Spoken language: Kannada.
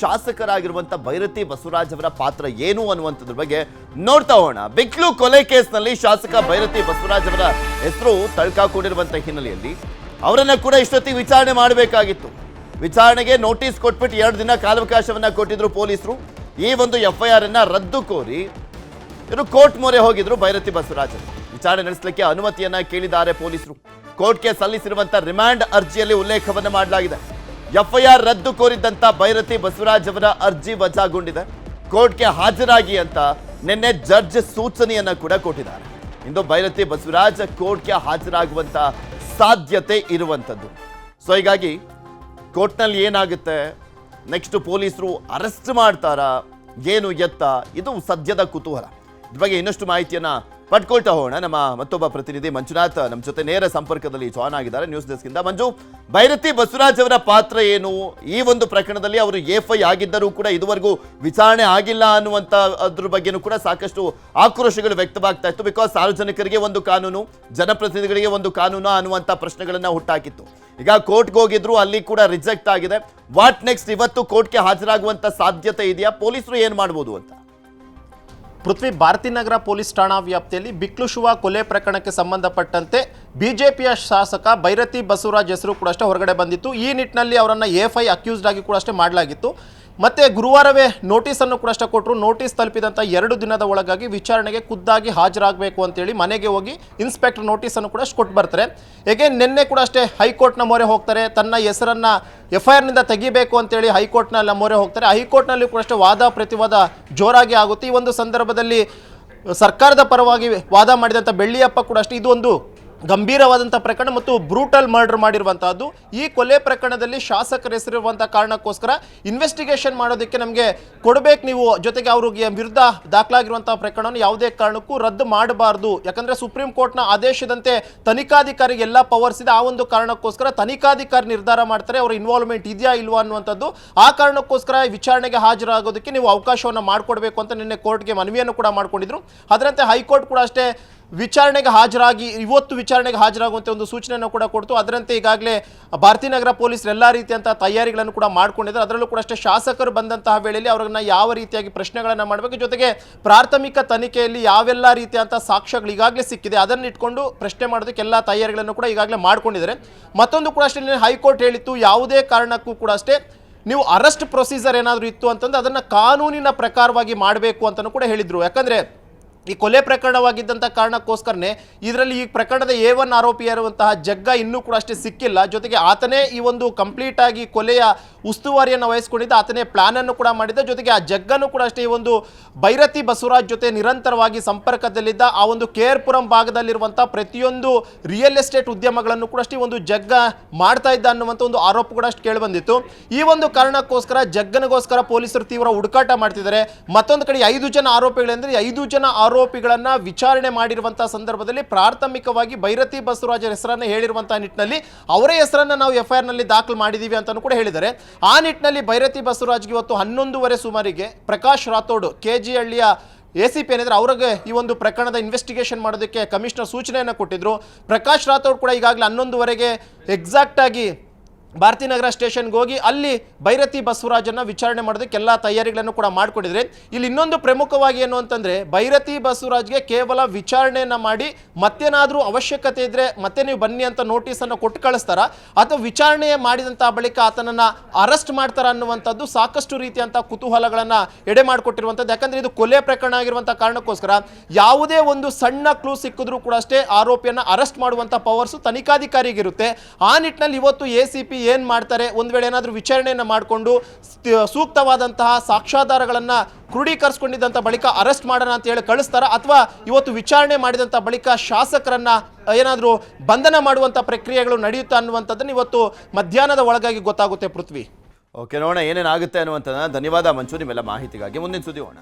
ಶಾಸಕರಾಗಿರುವಂತ ಭೈರತಿ ಬಸವರಾಜ್ ಅವರ ಪಾತ್ರ ಏನು ಅನ್ನುವಂಥದ್ರ ಬಗ್ಗೆ ನೋಡ್ತಾ ಹೋಗೋಣ. ಬಿಕ್ಲು ಕೊಲೆ ಕೇಸ್ನಲ್ಲಿ ಶಾಸಕ ಭೈರತಿ ಬಸವರಾಜ್ ಅವರ ಹೆಸರು ತಳ್ಕಾಕೊಂಡಿರುವಂತ ಹಿನ್ನೆಲೆಯಲ್ಲಿ ಅವರನ್ನ ಕೂಡ ಇಷ್ಟೊತ್ತಿಗೆ ವಿಚಾರಣೆ ಮಾಡಬೇಕಾಗಿತ್ತು. ವಿಚಾರಣೆಗೆ ನೋಟಿಸ್ ಕೊಟ್ಬಿಟ್ಟು 2 ದಿನ ಕಾಲಾವಕಾಶವನ್ನ ಕೊಟ್ಟಿದ್ರು ಪೊಲೀಸರು. ಈ ಒಂದು FIR ಅನ್ನ ರದ್ದು ಕೋರಿ ಇವರು ಕೋರ್ಟ್ ಮೊರೆ ಹೋಗಿದ್ರು ಭೈರತಿ ಬಸವರಾಜ್. ವಿಚಾರಣೆ ನಡೆಸಲಿಕ್ಕೆ ಅನುಮತಿಯನ್ನ ಕೇಳಿದ್ದಾರೆ ಪೊಲೀಸರು. ಕೋರ್ಟ್ಗೆ ಸಲ್ಲಿಸಿರುವಂತ ರಿಮಾಂಡ್ ಅರ್ಜಿಯಲ್ಲಿ ಉಲ್ಲೇಖವನ್ನ ಮಾಡಲಾಗಿದೆ. FIR ರದ್ದು ಕೋರಿದ್ದಂತ ಭೈರತಿ ಬಸವರಾಜ್ ಅವರ ಅರ್ಜಿ ವಜಾಗೊಂಡಿದೆ. ಕೋರ್ಟ್ಗೆ ಹಾಜರಾಗಿ ಅಂತ ನಿನ್ನೆ ಜಡ್ಜ್ ಸೂಚನೆಯನ್ನ ಕೂಡ ಕೊಟ್ಟಿದ್ದಾರೆ. ಇಂದು ಭೈರತಿ ಬಸವರಾಜ್ ಕೋರ್ಟ್ಗೆ ಹಾಜರಾಗುವಂತ ಸಾಧ್ಯತೆ ಇರುವಂತದ್ದು. ಸೊ ಹೀಗಾಗಿ ಕೋರ್ಟ್ನಲ್ಲಿ ಏನಾಗುತ್ತೆ, ನೆಕ್ಸ್ಟ್ ಪೊಲೀಸರು ಅರೆಸ್ಟ್ ಮಾಡ್ತಾರಾ, ಏನು ಎತ್ತ, ಇದು ಸದ್ಯದ ಕುತೂಹಲ. ಇದ್ರ ಬಗ್ಗೆ ಇನ್ನಷ್ಟು ಮಾಹಿತಿಯನ್ನ ಪಡ್ಕೊಳ್ತಾ ಹೋಗೋಣ. ನಮ್ಮ ಮತ್ತೊಬ್ಬ ಪ್ರತಿನಿಧಿ ಮಂಜುನಾಥ್ ನಮ್ಮ ಜೊತೆ ನೇರ ಸಂಪರ್ಕದಲ್ಲಿ ಜಾಯ್ನ್ ಆಗಿದ್ದಾರೆ ನ್ಯೂಸ್ ಡೆಸ್ಕ್ ಇಂದ. ಮಂಜು, ಭೈರತಿ ಬಸವರಾಜ್ ಅವರ ಪಾತ್ರ ಏನು ಈ ಒಂದು ಪ್ರಕರಣದಲ್ಲಿ? ಅವರು FI ಆಗಿದ್ದರೂ ಕೂಡ ಇದುವರೆಗೂ ವಿಚಾರಣೆ ಆಗಿಲ್ಲ ಅನ್ನುವಂತ ಅದ್ರ ಬಗ್ಗೆನೂ ಕೂಡ ಸಾಕಷ್ಟು ಆಕ್ರೋಶಗಳು ವ್ಯಕ್ತವಾಗ್ತಾ ಇತ್ತು. ಬಿಕಾಸ್ ಸಾರ್ವಜನಿಕರಿಗೆ ಒಂದು ಕಾನೂನು, ಜನಪ್ರತಿನಿಧಿಗಳಿಗೆ ಒಂದು ಕಾನೂನು ಅನ್ನುವಂತ ಪ್ರಶ್ನೆಗಳನ್ನ ಹುಟ್ಟಾಕಿತ್ತು. ಈಗ ಕೋರ್ಟ್ಗೆ ಹೋಗಿದ್ರು, ಅಲ್ಲಿ ಕೂಡ ರಿಜೆಕ್ಟ್ ಆಗಿದೆ. What next? ಇವತ್ತು ಕೋರ್ಟ್ಗೆ ಹಾಜರಾಗುವಂತ ಸಾಧ್ಯತೆ ಇದೆಯಾ? ಪೊಲೀಸರು ಏನ್ ಮಾಡ್ಬೋದು ಅಂತ? ಪೃಥ್ವಿ, ಭಾರತೀನಗರ ಪೊಲೀಸ್ ಠಾಣಾ ವ್ಯಾಪ್ತಿಯಲ್ಲಿ ಬಿಕ್ಲು ಶಿವ ಕೊಲೆ ಪ್ರಕರಣಕ್ಕೆ ಸಂಬಂಧಪಟ್ಟಂತೆ ಬಿಜೆಪಿಯ ಶಾಸಕ ಭೈರತಿ ಬಸವರಾಜ್ ಹೆಸರು ಕೂಡ ಅಷ್ಟೇ ಹೊರಗಡೆ ಬಂದಿತ್ತು. ಈ ನಿಟ್ಟಿನಲ್ಲಿ ಅವರನ್ನು FI ಅಕ್ಯೂಸ್ಡ್ ಆಗಿ ಕೂಡ ಅಷ್ಟೇ ಮಾಡಲಾಗಿತ್ತು. ಮತ್ತೆ ಗುರುವಾರವೇ ನೋಟಿಸನ್ನು ಕೂಡ ಅಷ್ಟೇ ಕೊಟ್ಟರು. ನೋಟಿಸ್ ತಲುಪಿದಂಥ 2 ದಿನದ ಒಳಗಾಗಿ ವಿಚಾರಣೆಗೆ ಖುದ್ದಾಗಿ ಹಾಜರಾಗಬೇಕು ಅಂತೇಳಿ ಮನೆಗೆ ಹೋಗಿ ಇನ್ಸ್ಪೆಕ್ಟರ್ ನೋಟಿಸನ್ನು ಕೂಡ ಅಷ್ಟು ಕೊಟ್ಟು ಬರ್ತಾರೆ. ಹೇಗೆ ನಿನ್ನೆ ಕೂಡ ಅಷ್ಟೇ ಹೈಕೋರ್ಟ್ನ ಮೊರೆ ಹೋಗ್ತಾರೆ. ತನ್ನ ಹೆಸರನ್ನು FIRನಿಂದ ತೆಗಿಬೇಕು ಅಂತೇಳಿ ಹೈಕೋರ್ಟ್ನ ಮೊರೆ ಹೋಗ್ತಾರೆ. ಹೈಕೋರ್ಟ್ನಲ್ಲಿ ಕೂಡ ಅಷ್ಟೇ ವಾದ ಪ್ರತಿವಾದ ಜೋರಾಗಿ ಆಗುತ್ತೆ. ಈ ಒಂದು ಸಂದರ್ಭದಲ್ಲಿ ಸರ್ಕಾರದ ಪರವಾಗಿ ವಾದ ಮಾಡಿದಂಥ ಬೆಳ್ಳಿಯಪ್ಪ ಕೂಡ ಅಷ್ಟೇ ಇದು ಒಂದು ಗಂಭೀರವಾದಂಥ ಪ್ರಕರಣ ಮತ್ತು ಬ್ರೂಟಲ್ ಮರ್ಡರ್ ಮಾಡಿರುವಂತಹದ್ದು. ಈ ಕೊಲೆ ಪ್ರಕರಣದಲ್ಲಿ ಶಾಸಕರ ಹೆಸರಿರುವಂಥ ಕಾರಣಕ್ಕೋಸ್ಕರ ಇನ್ವೆಸ್ಟಿಗೇಷನ್ ಮಾಡೋದಕ್ಕೆ ನಮಗೆ ಕೊಡಬೇಕು ನೀವು, ಜೊತೆಗೆ ಅವ್ರಿಗೆ ವಿರುದ್ಧ ದಾಖಲಾಗಿರುವಂಥ ಪ್ರಕರಣವನ್ನು ಯಾವುದೇ ಕಾರಣಕ್ಕೂ ರದ್ದು ಮಾಡಬಾರ್ದು. ಯಾಕಂದರೆ ಸುಪ್ರೀಂ ಕೋರ್ಟ್ನ ಆದೇಶದಂತೆ ತನಿಖಾಧಿಕಾರಿಗೆ ಎಲ್ಲ ಪವರ್ಸ್ ಇದೆ. ಆ ಒಂದು ಕಾರಣಕ್ಕೋಸ್ಕರ ತನಿಖಾಧಿಕಾರಿ ನಿರ್ಧಾರ ಮಾಡ್ತಾರೆ ಅವರ ಇನ್ವಾಲ್ವ್ಮೆಂಟ್ ಇದೆಯಾ ಇಲ್ವಾ ಅನ್ನುವಂಥದ್ದು. ಆ ಕಾರಣಕ್ಕೋಸ್ಕರ ವಿಚಾರಣೆಗೆ ಹಾಜರಾಗೋದಕ್ಕೆ ನೀವು ಅವಕಾಶವನ್ನು ಮಾಡಿಕೊಡ್ಬೇಕು ಅಂತ ನಿನ್ನೆ ಕೋರ್ಟ್ಗೆ ಮನವಿಯನ್ನು ಕೂಡ ಮಾಡಿಕೊಂಡಿದ್ರು. ಅದರಂತೆ ಹೈಕೋರ್ಟ್ ಕೂಡ ಅಷ್ಟೇ ವಿಚಾರಣೆಗೆ ಹಾಜರಾಗಿ ಇವತ್ತು ವಿಚಾರಣೆಗೆ ಹಾಜರಾಗುವಂತೆ ಒಂದು ಸೂಚನೆಯನ್ನು ಕೂಡ ಕೊಡ್ತು. ಅದರಂತೆ ಈಗಾಗಲೇ ಭಾರತೀನಗರ ಪೊಲೀಸರು ಎಲ್ಲ ರೀತಿಯಂಥ ತಯಾರಿಗಳನ್ನು ಕೂಡ ಮಾಡ್ಕೊಂಡಿದ್ದಾರೆ. ಅದರಲ್ಲೂ ಕೂಡ ಅಷ್ಟೇ ಶಾಸಕರು ಬಂದಂತಹ ವೇಳೆಯಲ್ಲಿ ಅವ್ರನ್ನ ಯಾವ ರೀತಿಯಾಗಿ ಪ್ರಶ್ನೆಗಳನ್ನು ಮಾಡಬೇಕು, ಜೊತೆಗೆ ಪ್ರಾಥಮಿಕ ತನಿಖೆಯಲ್ಲಿ ಯಾವೆಲ್ಲ ರೀತಿಯಂಥ ಸಾಕ್ಷ್ಯಗಳು ಈಗಾಗಲೇ ಸಿಕ್ಕಿದೆ ಅದನ್ನು ಇಟ್ಕೊಂಡು ಪ್ರಶ್ನೆ ಮಾಡೋದಕ್ಕೆ ಎಲ್ಲ ತಯಾರಿಗಳನ್ನು ಕೂಡ ಈಗಾಗಲೇ ಮಾಡ್ಕೊಂಡಿದ್ದಾರೆ. ಮತ್ತೊಂದು ಕೂಡ ಅಷ್ಟೇ ಹೈಕೋರ್ಟ್ ಹೇಳಿತ್ತು, ಯಾವುದೇ ಕಾರಣಕ್ಕೂ ಕೂಡ ಅಷ್ಟೇ ನೀವು ಅರೆಸ್ಟ್ ಪ್ರೊಸೀಜರ್ ಏನಾದರೂ ಇತ್ತು ಅಂತಂದ್ರೆ ಅದನ್ನು ಕಾನೂನಿನ ಪ್ರಕಾರವಾಗಿ ಮಾಡಬೇಕು ಅಂತಲೂ ಕೂಡ ಹೇಳಿದರು. ಯಾಕಂದರೆ ಈ ಕೊಲೆ ಪ್ರಕರಣವಾಗಿದ್ದಂಥ ಕಾರಣಕ್ಕೋಸ್ಕರನೇ ಇದರಲ್ಲಿ ಈ ಪ್ರಕರಣದ A1 ಆರೋಪಿಯಾಗಿರುವಂತಹ ಜಗ್ಗ ಇನ್ನೂ ಕೂಡ ಅಷ್ಟೇ ಸಿಕ್ಕಿಲ್ಲ. ಜೊತೆಗೆ ಆತನೇ ಈ ಒಂದು ಕಂಪ್ಲೀಟ್ ಆಗಿ ಕೊಲೆಯ ಉಸ್ತುವಾರಿಯನ್ನು ವಹಿಸ್ಕೊಂಡಿದ್ದ, ಆತನೇ ಪ್ಲಾನನ್ನು ಕೂಡ ಮಾಡಿದ್ದ. ಜೊತೆಗೆ ಆ ಜಗ್ಗನ್ನು ಕೂಡ ಅಷ್ಟೇ ಈ ಒಂದು ಭೈರತಿ ಬಸವರಾಜ್ ಜೊತೆ ನಿರಂತರವಾಗಿ ಸಂಪರ್ಕದಲ್ಲಿದ್ದ. ಆ ಒಂದು KR ಪುರಂ ಭಾಗದಲ್ಲಿರುವಂಥ ಪ್ರತಿಯೊಂದು ರಿಯಲ್ ಎಸ್ಟೇಟ್ ಉದ್ಯಮಗಳನ್ನು ಕೂಡ ಅಷ್ಟೇ ಒಂದು ಜಗ್ಗ ಮಾಡ್ತಾ ಇದ್ದ ಅನ್ನುವಂಥ ಒಂದು ಆರೋಪ ಕೂಡ ಅಷ್ಟು ಕೇಳಿಬಂದಿತ್ತು. ಈ ಒಂದು ಕಾರಣಕ್ಕೋಸ್ಕರ ಜಗ್ಗನಿಗೋಸ್ಕರ ಪೊಲೀಸರು ತೀವ್ರ ಹುಡುಕಾಟ ಮಾಡ್ತಿದ್ದಾರೆ. ಮತ್ತೊಂದು ಕಡೆ 5 ಜನ ಆರೋಪಿಗಳೆಂದರೆ 5 ಜನ ಆರೋಪಿಗಳನ್ನ ವಿಚಾರಣೆ ಮಾಡಿರುವಂತಹ ಸಂದರ್ಭದಲ್ಲಿ ಪ್ರಾಥಮಿಕವಾಗಿ ಭೈರತಿ ಬಸವರಾಜ್ ಹೆಸರನ್ನು ಹೇಳಿರುವಂತಹ ನಿಟ್ಟಿನಲ್ಲಿ ಅವರೇ ಹೆಸರನ್ನು ನಾವು FIRನಲ್ಲಿ ದಾಖಲು ಮಾಡಿದೀವಿ ಅಂತಾನೂ ಕೂಡ ಹೇಳಿದ್ದಾರೆ. ಆ ನಿಟ್ಟಿನಲ್ಲಿ ಭೈರತಿ ಬಸವರಾಜ್ಗೆ ಇವತ್ತು 11:30 ಸುಮಾರಿಗೆ ಪ್ರಕಾಶ್ ರಾಥೋಡ್ KG ಹಳ್ಳಿಯ ACP ಏನಿದ್ರೆ ಅವ್ರಿಗೆ ಈ ಒಂದು ಪ್ರಕರಣದ ಇನ್ವೆಸ್ಟಿಗೇಷನ್ ಮಾಡೋದಕ್ಕೆ ಕಮಿಷನರ್ ಸೂಚನೆಯನ್ನು ಕೊಟ್ಟಿದ್ರು. ಪ್ರಕಾಶ್ ರಾಥೋಡ್ ಕೂಡ ಈಗಾಗಲೇ 11:30ಗೆ ಎಕ್ಸಾಕ್ಟ್ ಆಗಿ ಭಾರತೀನಗರ ಸ್ಟೇಷನ್ಗೆ ಹೋಗಿ ಅಲ್ಲಿ ಭೈರತಿ ಬಸವರಾಜನ್ನು ವಿಚಾರಣೆ ಮಾಡೋದಕ್ಕೆ ಎಲ್ಲ ತಯಾರಿಗಳನ್ನು ಕೂಡ ಮಾಡಿಕೊಂಡಿದ್ರೆ. ಇಲ್ಲಿ ಇನ್ನೊಂದು ಪ್ರಮುಖವಾಗಿ ಏನು ಅಂತಂದರೆ ಭೈರತಿ ಬಸವರಾಜ್ಗೆ ಕೇವಲ ವಿಚಾರಣೆಯನ್ನು ಮಾಡಿ ಮತ್ತೇನಾದರೂ ಅವಶ್ಯಕತೆ ಇದ್ದರೆ ಮತ್ತೆ ನೀವು ಬನ್ನಿ ಅಂತ ನೋಟಿಸನ್ನು ಕೊಟ್ಟು ಕಳಿಸ್ತಾರ, ಅಥವಾ ವಿಚಾರಣೆ ಮಾಡಿದಂಥ ಬಳಿಕ ಆತನನ್ನು ಅರೆಸ್ಟ್ ಮಾಡ್ತಾರ ಅನ್ನುವಂಥದ್ದು ಸಾಕಷ್ಟು ರೀತಿಯಂಥ ಕುತೂಹಲಗಳನ್ನು ಎಡೆ ಮಾಡಿಕೊಟ್ಟಿರುವಂಥದ್ದು. ಯಾಕಂದರೆ ಇದು ಕೊಲೆ ಪ್ರಕರಣ ಆಗಿರುವಂಥ ಕಾರಣಕ್ಕೋಸ್ಕರ ಯಾವುದೇ ಒಂದು ಸಣ್ಣ ಕ್ಲೂ ಸಿಕ್ಕಿದ್ರೂ ಕೂಡ ಅಷ್ಟೇ ಆರೋಪಿಯನ್ನು ಅರೆಸ್ಟ್ ಮಾಡುವಂಥ ಪವರ್ಸು ತನಿಖಾಧಿಕಾರಿಗಿರುತ್ತೆ. ಆ ನಿಟ್ಟಿನಲ್ಲಿ ಇವತ್ತು ACP ಏನು ಮಾಡ್ತಾರೆ, ಒಂದು ವೇಳೆ ಏನಾದರೂ ವಿಚಾರಣೆಯನ್ನು ಮಾಡಿಕೊಂಡು ಸೂಕ್ತವಾದಂತಹ ಸಾಕ್ಷ್ಯಾಧಾರಗಳನ್ನು ಕ್ರೋಢೀಕರಿಸಿಕೊಂಡಿದ್ದಂಥ ಬಳಿಕ ಅರೆಸ್ಟ್ ಮಾಡೋಣ ಅಂತ ಹೇಳಿ ಕಳಿಸ್ತಾರ, ಅಥವಾ ಇವತ್ತು ವಿಚಾರಣೆ ಮಾಡಿದಂಥ ಬಳಿಕ ಶಾಸಕರನ್ನ ಏನಾದರೂ ಬಂಧನ ಮಾಡುವಂಥ ಪ್ರಕ್ರಿಯೆಗಳು ನಡೆಯುತ್ತಾ ಅನ್ನುವಂಥದ್ದನ್ನು ಇವತ್ತು ಮಧ್ಯಾಹ್ನದ ಒಳಗಾಗಿ ಗೊತ್ತಾಗುತ್ತೆ. ಪೃಥ್ವಿ, ಓಕೆ, ನೋಡೋಣ ಏನೇನಾಗುತ್ತೆ ಅನ್ನುವಂಥದ್ದನ್ನ. ಧನ್ಯವಾದ ಮಂಚು ನಿಮ್ಮೆಲ್ಲ ಮಾಹಿತಿಗಾಗಿ. ಮುಂದಿನ ಸುದ್ದಿ ಹೋಗೋಣ.